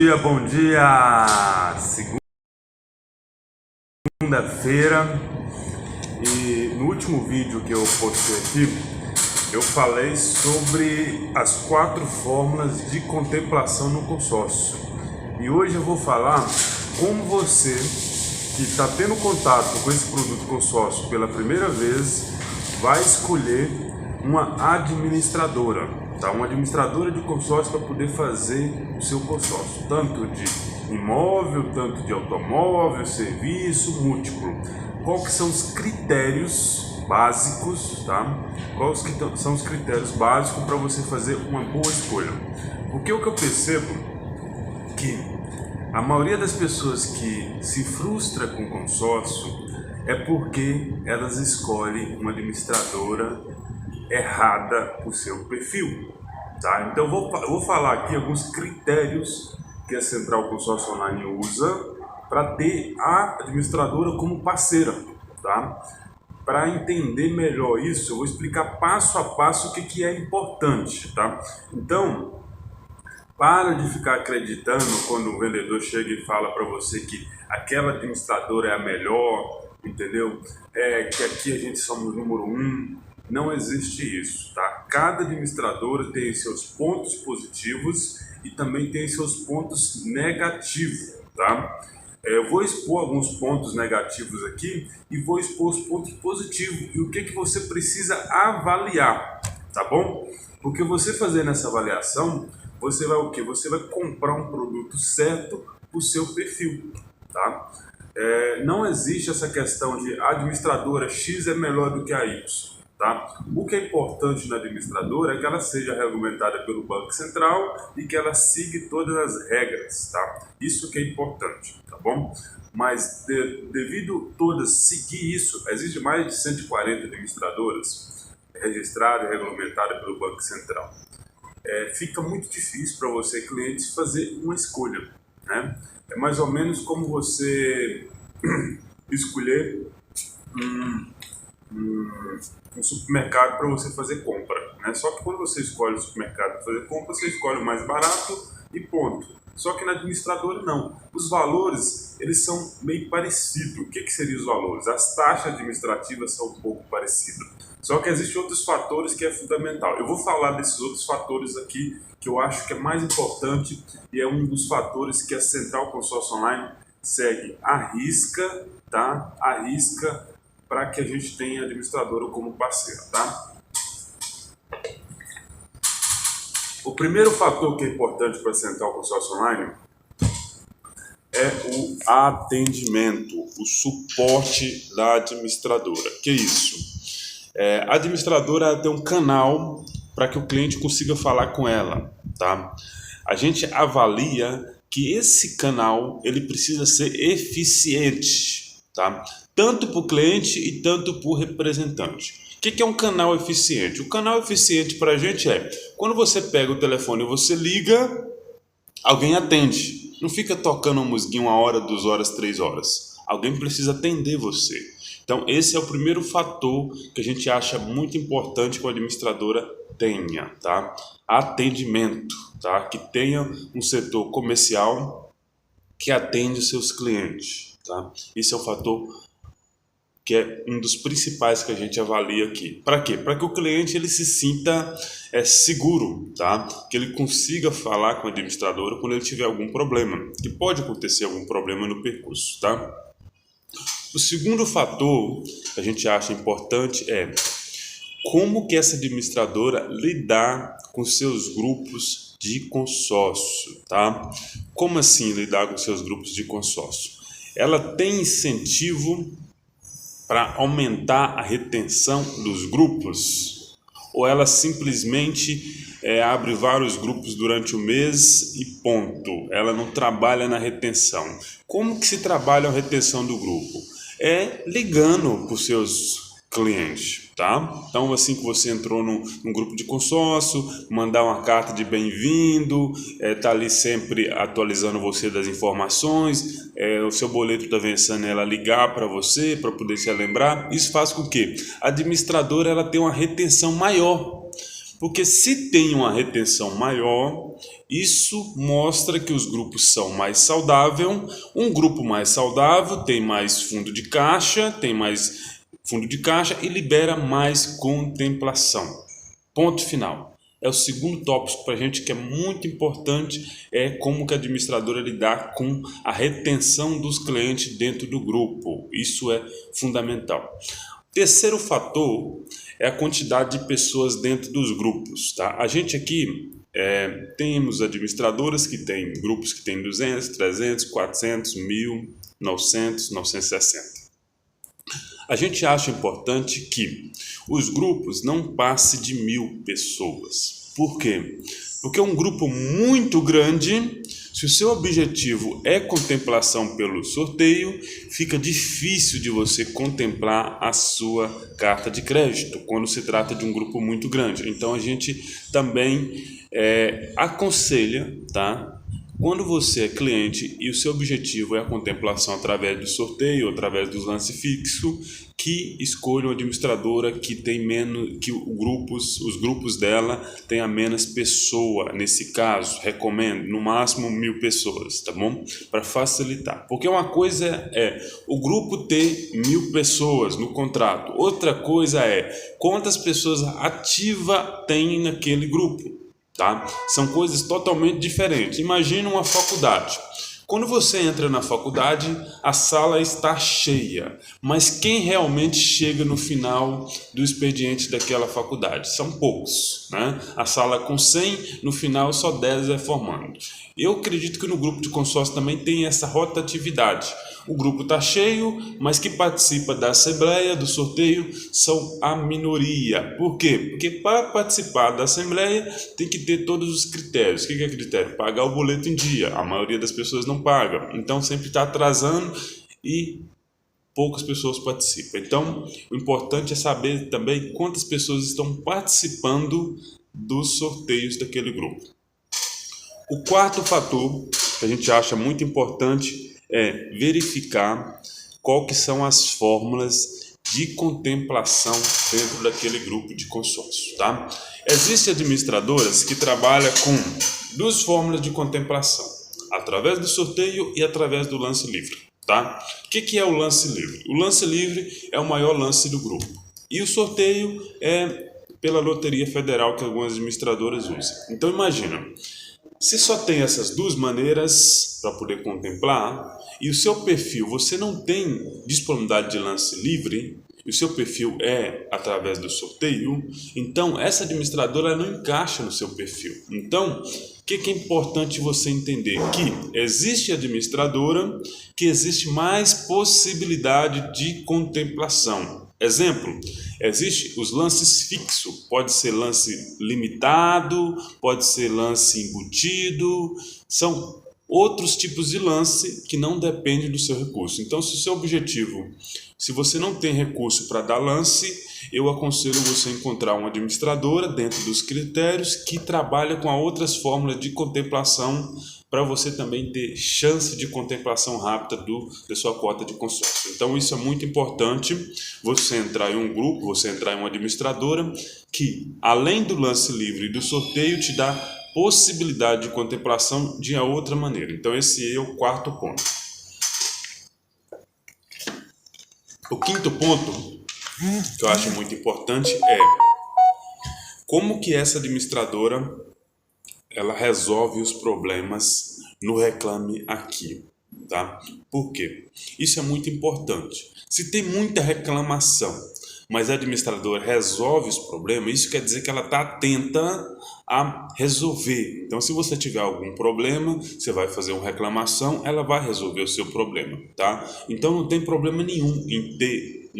Bom dia! Segunda-feira, e no último vídeo que eu postei aqui, eu falei sobre as 4 fórmulas de contemplação no consórcio. E hoje eu vou falar como você que está tendo contato com esse produto consórcio pela primeira vez vai escolher uma administradora, tá? Uma administradora de consórcio para poder fazer o seu consórcio, tanto de imóvel, tanto de automóvel, serviço, múltiplo. Quais que são os critérios básicos, tá? Quais que são os critérios básicos para você fazer uma boa escolha? Porque o que eu percebo que a maioria das pessoas que se frustra com consórcio é porque elas escolhem uma administradora errada para o seu perfil, tá? Então eu vou falar aqui alguns critérios que a Central Consórcio Online usa para ter a administradora como parceira, tá? Para entender melhor isso, eu vou explicar passo a passo o que é importante, tá? Então, para de ficar acreditando quando o vendedor chega e fala para você que aquela administradora é a melhor, entendeu? Que aqui a gente somos o número 1. Não existe isso, tá? Cada administradora tem seus pontos positivos e também tem seus pontos negativos, tá? Eu vou expor alguns pontos negativos aqui e vou expor os pontos positivos e o que você precisa avaliar, tá bom? Porque você fazendo essa avaliação, você vai o quê? Você vai comprar um produto certo para o seu perfil, tá? Não existe essa questão de administradora X é melhor do que a Y, tá? O que é importante na administradora é que ela seja regulamentada pelo Banco Central e que ela siga todas as regras, tá? Isso que é importante, tá bom? Mas devido todas seguir isso, existe mais de 140 administradoras registradas e regulamentadas pelo Banco Central. Fica muito difícil para você, cliente, fazer uma escolha, né? É mais ou menos como você escolher um supermercado para você fazer compra, né? Só que quando você escolhe o supermercado para fazer compra, você escolhe o mais barato e ponto. Só que na administradora não. Os valores, eles são meio parecidos. O que seriam os valores? As taxas administrativas são um pouco parecidas. Só que existem outros fatores que é fundamental. Eu vou falar desses outros fatores aqui que eu acho que é mais importante e é um dos fatores que a Central Consórcio Online segue à risca, tá? À risca, para que a gente tenha a administradora como parceira, tá? O primeiro fator que é importante para a Central Consórcio Online é o atendimento, o suporte da administradora. Que é isso? A administradora tem um canal para que o cliente consiga falar com ela, tá? A gente avalia que esse canal ele precisa ser eficiente, tá? Tanto para o cliente e tanto para o representante. O que é um canal eficiente? O canal eficiente para a gente é quando você pega o telefone e você liga, alguém atende. Não fica tocando uma musiquinha 1 hora, 2 horas, 3 horas. Alguém precisa atender você. Então esse é o primeiro fator que a gente acha muito importante que a administradora tenha, tá? Atendimento, tá? Que tenha um setor comercial que atende os seus clientes, tá? Esse é o fator que é um dos principais que a gente avalia aqui. Para quê? Para que o cliente ele se sinta seguro, tá? Que ele consiga falar com a administradora quando ele tiver algum problema, que pode acontecer algum problema no percurso, tá? O segundo fator que a gente acha importante é como que essa administradora lidar com seus grupos de consórcio, tá? Como assim lidar com seus grupos de consórcio? Ela tem incentivo para aumentar a retenção dos grupos? Ou ela simplesmente abre vários grupos durante o mês e ponto? Ela não trabalha na retenção. Como que se trabalha a retenção do grupo? Ligando para os seus clientes, tá? Então, assim que você entrou num grupo de consórcio, mandar uma carta de bem-vindo, tá ali sempre atualizando você das informações, o seu boleto está vencendo, ela ligar para você para poder se lembrar. Isso faz com que a administradora ela tenha uma retenção maior. Porque se tem uma retenção maior, isso mostra que os grupos são mais saudáveis. Um grupo mais saudável tem mais fundo de caixa, e libera mais contemplação. Ponto final. É o segundo tópico para a gente que é muito importante, é como que a administradora lidar com a retenção dos clientes dentro do grupo. Isso é fundamental. Terceiro fator é a quantidade de pessoas dentro dos grupos. Tá? A gente aqui temos administradoras que têm grupos que têm 200, 300, 400, 1.000, 900, 960. A gente acha importante que os grupos não passem de 1.000 pessoas. Por quê? Porque um grupo muito grande, se o seu objetivo é contemplação pelo sorteio, fica difícil de você contemplar a sua carta de crédito quando se trata de um grupo muito grande. Então a gente também aconselha, tá? Quando você é cliente e o seu objetivo é a contemplação através do sorteio, através dos lance fixo, que escolha uma administradora que tem menos, que os grupos dela tenha menos pessoa. Nesse caso, recomendo no máximo 1.000 pessoas, tá bom? Para facilitar. Porque uma coisa é o grupo ter 1.000 pessoas no contrato. Outra coisa é quantas pessoas ativas tem naquele grupo. Tá? São coisas totalmente diferentes. Imagina uma faculdade. Quando você entra na faculdade, a sala está cheia, mas quem realmente chega no final do expediente daquela faculdade? São poucos, né? A sala com 100, no final só 10 é formando. Eu acredito que no grupo de consórcio também tem essa rotatividade. O grupo está cheio, mas que participa da assembleia, do sorteio, são a minoria. Por quê? Porque para participar da assembleia tem que ter todos os critérios. O que é critério? Pagar o boleto em dia. A maioria das pessoas não paga. Então sempre está atrasando e poucas pessoas participam. Então o importante é saber também quantas pessoas estão participando dos sorteios daquele grupo. O quarto fator que a gente acha muito importante é verificar qual que são as fórmulas de contemplação dentro daquele grupo de consórcio, tá? Existem administradoras que trabalham com duas fórmulas de contemplação, através do sorteio e através do lance livre, tá? O que é o lance livre? O lance livre é o maior lance do grupo e o sorteio é pela Loteria Federal que algumas administradoras usam. Então imagina, se só tem essas duas maneiras para poder contemplar e o seu perfil, você não tem disponibilidade de lance livre, e o seu perfil é através do sorteio, então essa administradora não encaixa no seu perfil. Então, o que é importante você entender? Que existe administradora que existe mais possibilidade de contemplação. Exemplo, existe os lances fixos, pode ser lance limitado, pode ser lance embutido, são outros tipos de lance que não dependem do seu recurso. Então, se o seu objetivo, se você não tem recurso para dar lance, eu aconselho você encontrar uma administradora dentro dos critérios que trabalha com outras fórmulas de contemplação para você também ter chance de contemplação rápida da sua cota de consórcio. Então isso é muito importante, você entrar em um grupo, você entrar em uma administradora que, além do lance livre e do sorteio, te dá possibilidade de contemplação de outra maneira. Então esse é o quarto ponto. O quinto ponto que eu acho muito importante é como que essa administradora ela resolve os problemas no Reclame Aqui, tá? Por quê? Isso é muito importante. Se tem muita reclamação, mas a administradora resolve os problemas, isso quer dizer que ela está atenta a resolver. Então, se você tiver algum problema, você vai fazer uma reclamação, ela vai resolver o seu problema, tá? Então, não tem problema nenhum em ter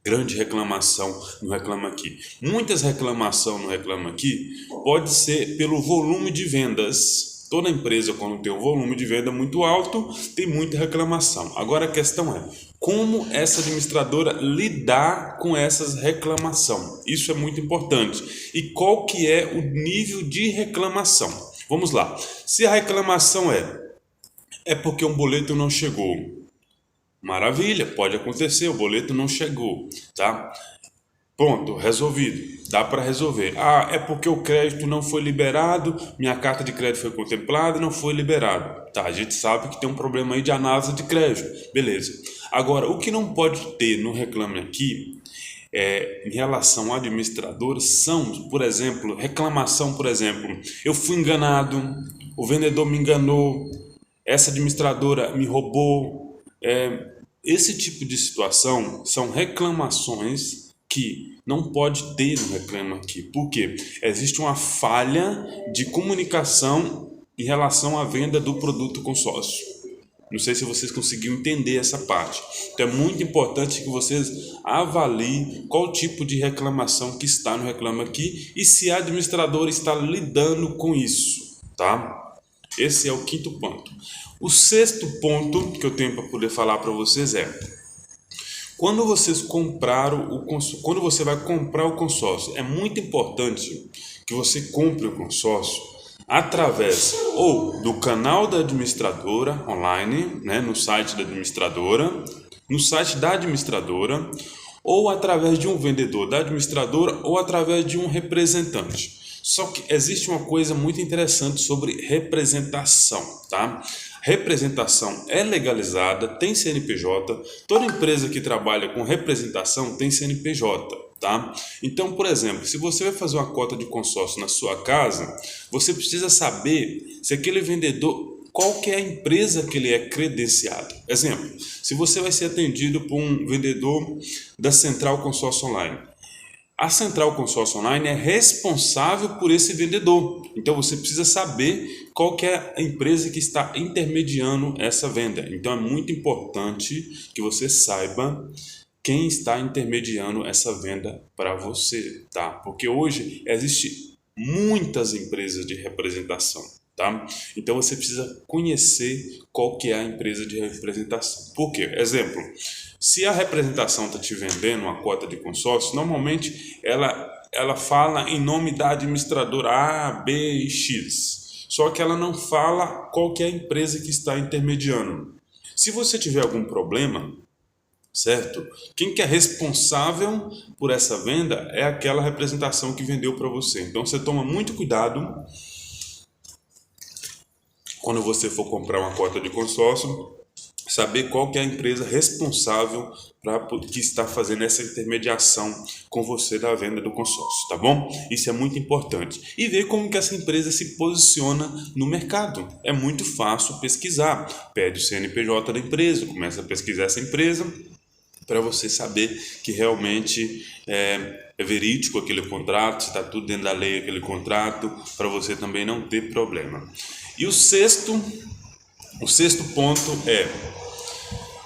grande reclamação no Reclame Aqui. Muitas reclamações no Reclame Aqui pode ser pelo volume de vendas. Toda empresa, quando tem um volume de venda muito alto, tem muita reclamação. Agora a questão é, como essa administradora lidar com essas reclamações? Isso é muito importante. E qual que é o nível de reclamação? Vamos lá. Se a reclamação é porque um boleto não chegou, maravilha, pode acontecer, o boleto não chegou, tá? Ponto, resolvido. Dá para resolver. Ah, é porque o crédito não foi liberado, minha carta de crédito foi contemplada e não foi liberado. Tá, a gente sabe que tem um problema aí de análise de crédito. Beleza. Agora, o que não pode ter no Reclame Aqui em relação ao administrador são, por exemplo, reclamação, por exemplo, eu fui enganado, o vendedor me enganou, essa administradora me roubou. Esse tipo de situação são reclamações que não pode ter no Reclame Aqui. Por quê? Existe uma falha de comunicação em relação à venda do produto consórcio. Não sei se vocês conseguiram entender essa parte. Então é muito importante que vocês avaliem qual tipo de reclamação que está no Reclame Aqui e se a administradora está lidando com isso, tá? Esse é o quinto ponto. O sexto ponto que eu tenho para poder falar para vocês é: quando quando você vai comprar o consórcio, é muito importante que você compre o consórcio através ou do canal da administradora online, né, no site da administradora, ou através de um vendedor da administradora ou através de um representante. Só que existe uma coisa muito interessante sobre representação, tá? Representação é legalizada, tem CNPJ, toda empresa que trabalha com representação tem CNPJ, tá? Então, por exemplo, se você vai fazer uma cota de consórcio na sua casa, você precisa saber se aquele vendedor, qual que é a empresa que ele é credenciado. Exemplo, se você vai ser atendido por um vendedor da Central Consórcio Online, a Central Consórcio Online é responsável por esse vendedor. Então você precisa saber qual que é a empresa que está intermediando essa venda. Então é muito importante que você saiba quem está intermediando essa venda para você, tá? Porque hoje existe muitas empresas de representação, tá? Então você precisa conhecer qual que é a empresa de representação. Por quê? Exemplo, se a representação está te vendendo uma cota de consórcio, normalmente ela fala em nome da administradora A, B e X. Só que ela não fala qual que é a empresa que está intermediando. Se você tiver algum problema, certo? Quem que é responsável por essa venda é aquela representação que vendeu para você. Então você toma muito cuidado quando você for comprar uma cota de consórcio, saber qual que é a empresa responsável que está fazendo essa intermediação com você da venda do consórcio, tá bom? Isso é muito importante. E ver como que essa empresa se posiciona no mercado. É muito fácil pesquisar. Pede o CNPJ da empresa, começa a pesquisar essa empresa para você saber que realmente é verídico aquele contrato, se está tudo dentro da lei aquele contrato, para você também não ter problema. E o sexto ponto é: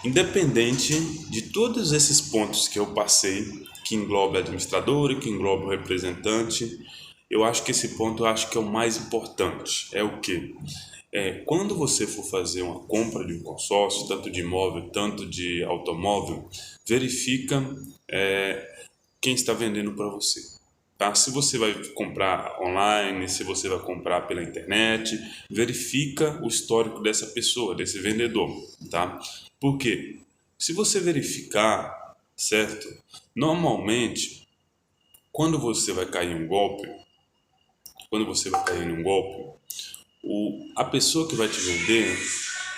independente de todos esses pontos que eu passei, que engloba a administradora e que engloba o representante, eu acho que esse ponto que é o mais importante. É o quê? Quando você for fazer uma compra de um consórcio, tanto de imóvel, tanto de automóvel, verifica quem está vendendo para você. Tá? Se você vai comprar online, se você vai comprar pela internet, verifica o histórico dessa pessoa, desse vendedor, tá? Por quê? Se você verificar, certo? Normalmente, quando você vai cair em um golpe, a pessoa que vai te vender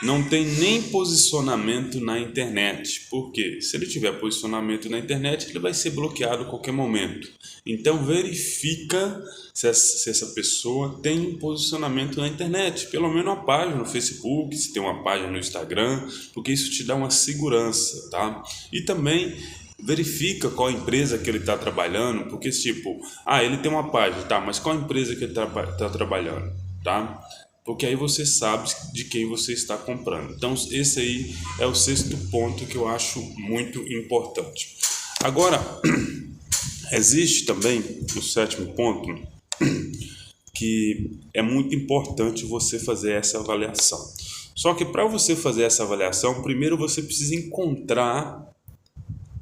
não tem nem posicionamento na internet. Por quê? Se ele tiver posicionamento na internet, ele vai ser bloqueado a qualquer momento. Então verifica se essa pessoa tem um posicionamento na internet, pelo menos uma página no Facebook, se tem uma página no Instagram, porque isso te dá uma segurança, tá? E também verifica qual empresa que ele está trabalhando, porque tipo, ele tem uma página, tá? Mas qual empresa que ele está trabalhando, tá? Porque aí você sabe de quem você está comprando. Então esse aí é o sexto ponto que eu acho muito importante. Agora, existe também o sétimo ponto, que é muito importante você fazer essa avaliação. Só que para você fazer essa avaliação, primeiro você precisa encontrar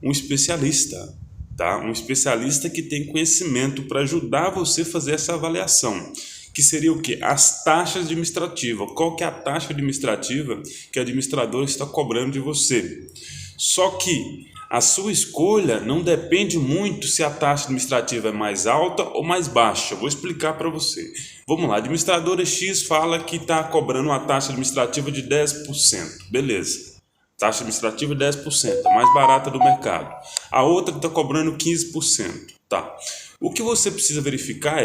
um especialista, tá? Um especialista que tem conhecimento para ajudar você a fazer essa avaliação. Que seria o quê? As taxas administrativas. Qual que é a taxa administrativa que a administradora está cobrando de você? Só que a sua escolha não depende muito se a taxa administrativa é mais alta ou mais baixa. Vou explicar para você. Vamos lá, a administradora X fala que está cobrando uma taxa administrativa de 10%. Beleza. Taxa administrativa de 10%, a mais barata do mercado. A outra que está cobrando 15%. Tá. O que você precisa verificar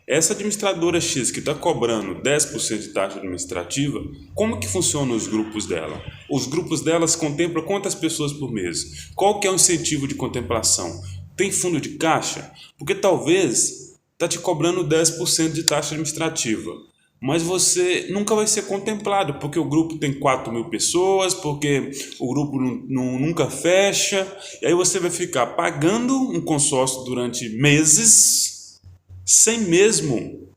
essa administradora X que está cobrando 10% de taxa administrativa, como que funcionam os grupos dela? Os grupos delas contemplam quantas pessoas por mês? Qual que é o incentivo de contemplação? Tem fundo de caixa? Porque talvez está te cobrando 10% de taxa administrativa, mas você nunca vai ser contemplado, porque o grupo tem 4.000 pessoas, porque o grupo nunca fecha, e aí você vai ficar pagando um consórcio durante meses, sem mesmo,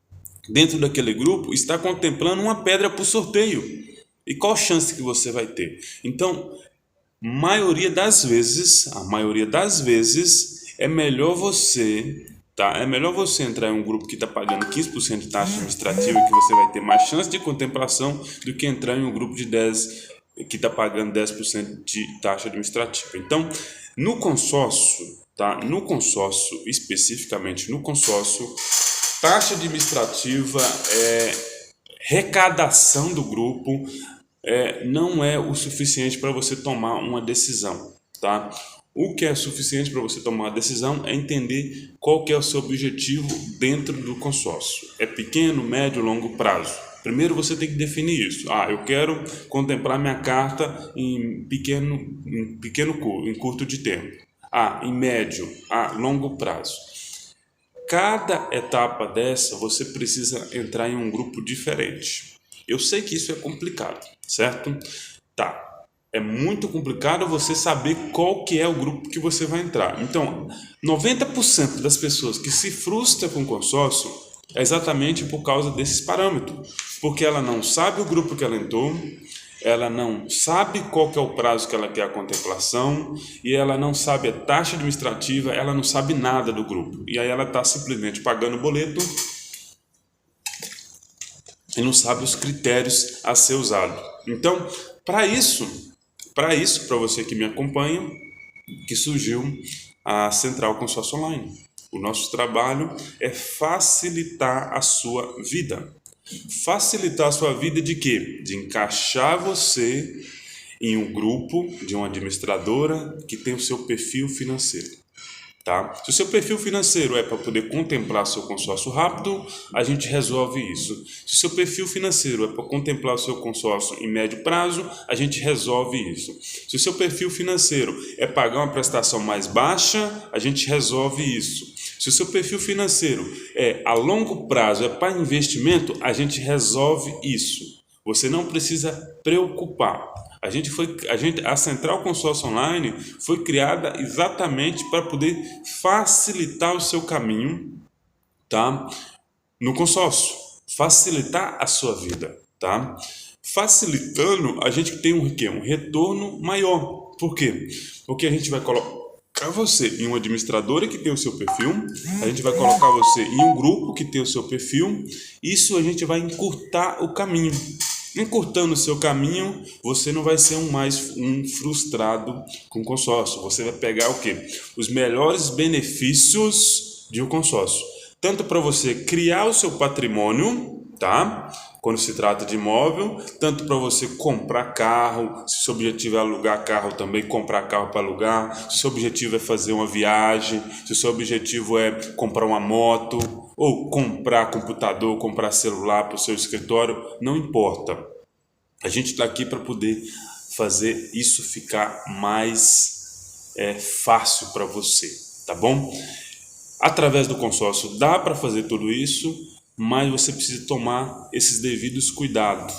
dentro daquele grupo, estar contemplando uma pedra para o sorteio. E qual chance que você vai ter? Então, a maioria das vezes, é melhor você... Tá? É melhor você entrar em um grupo que está pagando 15% de taxa administrativa, que você vai ter mais chance de contemplação, do que entrar em um grupo de 10% que está pagando 10% de taxa administrativa. Então, no consórcio, tá? No consórcio, especificamente no consórcio, taxa administrativa, arrecadação do grupo, não é o suficiente para você tomar uma decisão, tá? O que é suficiente para você tomar uma decisão é entender qual que é o seu objetivo dentro do consórcio. É pequeno, médio, longo prazo? Primeiro você tem que definir isso. Eu quero contemplar minha carta em curto de tempo. Em médio, longo prazo. Cada etapa dessa você precisa entrar em um grupo diferente. Eu sei que isso é complicado, certo? Tá. É muito complicado você saber qual que é o grupo que você vai entrar. Então, 90% das pessoas que se frustram com o consórcio é exatamente por causa desses parâmetros. Porque ela não sabe o grupo que ela entrou, ela não sabe qual que é o prazo que ela quer a contemplação, e ela não sabe a taxa administrativa, ela não sabe nada do grupo. E aí ela está simplesmente pagando o boleto e não sabe os critérios a ser usado. Então, para você que me acompanha, que surgiu a Central Consórcio Online. O nosso trabalho é facilitar a sua vida. Facilitar a sua vida de quê? De encaixar você em um grupo de uma administradora que tem o seu perfil financeiro. Tá? Se o seu perfil financeiro é para poder contemplar seu consórcio rápido, a gente resolve isso. Se o seu perfil financeiro é para contemplar o seu consórcio em médio prazo, a gente resolve isso. Se o seu perfil financeiro é pagar uma prestação mais baixa, a gente resolve isso. Se o seu perfil financeiro é a longo prazo, é para investimento, a gente resolve isso. Você não precisa preocupar. A Central Consórcio Online foi criada exatamente para poder facilitar o seu caminho, tá? No consórcio, facilitar a sua vida, tá? Facilitando, a gente tem um retorno maior. Por quê? Porque a gente vai colocar você em uma administradora que tem o seu perfil, a gente vai colocar você em um grupo que tem o seu perfil, isso a gente vai encurtar o caminho. Encurtando o seu caminho, você não vai ser um frustrado com o consórcio. Você vai pegar o quê? Os melhores benefícios de um consórcio. Tanto para você criar o seu patrimônio, tá? Quando se trata de imóvel, tanto para você comprar carro, se o seu objetivo é alugar carro também, comprar carro para alugar, se o seu objetivo é fazer uma viagem, se o seu objetivo é comprar uma moto, ou comprar computador, comprar celular para o seu escritório, não importa. A gente está aqui para poder fazer isso ficar mais fácil para você, tá bom? Através do consórcio dá para fazer tudo isso, mas você precisa tomar esses devidos cuidados,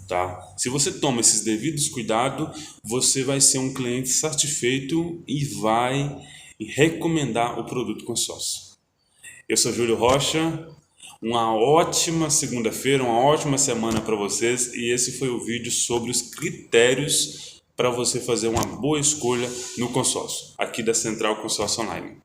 tá? Se você toma esses devidos cuidados, você vai ser um cliente satisfeito e vai recomendar o produto consórcio. Eu sou Júlio Rocha, uma ótima segunda-feira, uma ótima semana para vocês, e esse foi o vídeo sobre os critérios para você fazer uma boa escolha no consórcio, aqui da Central Consórcio Online.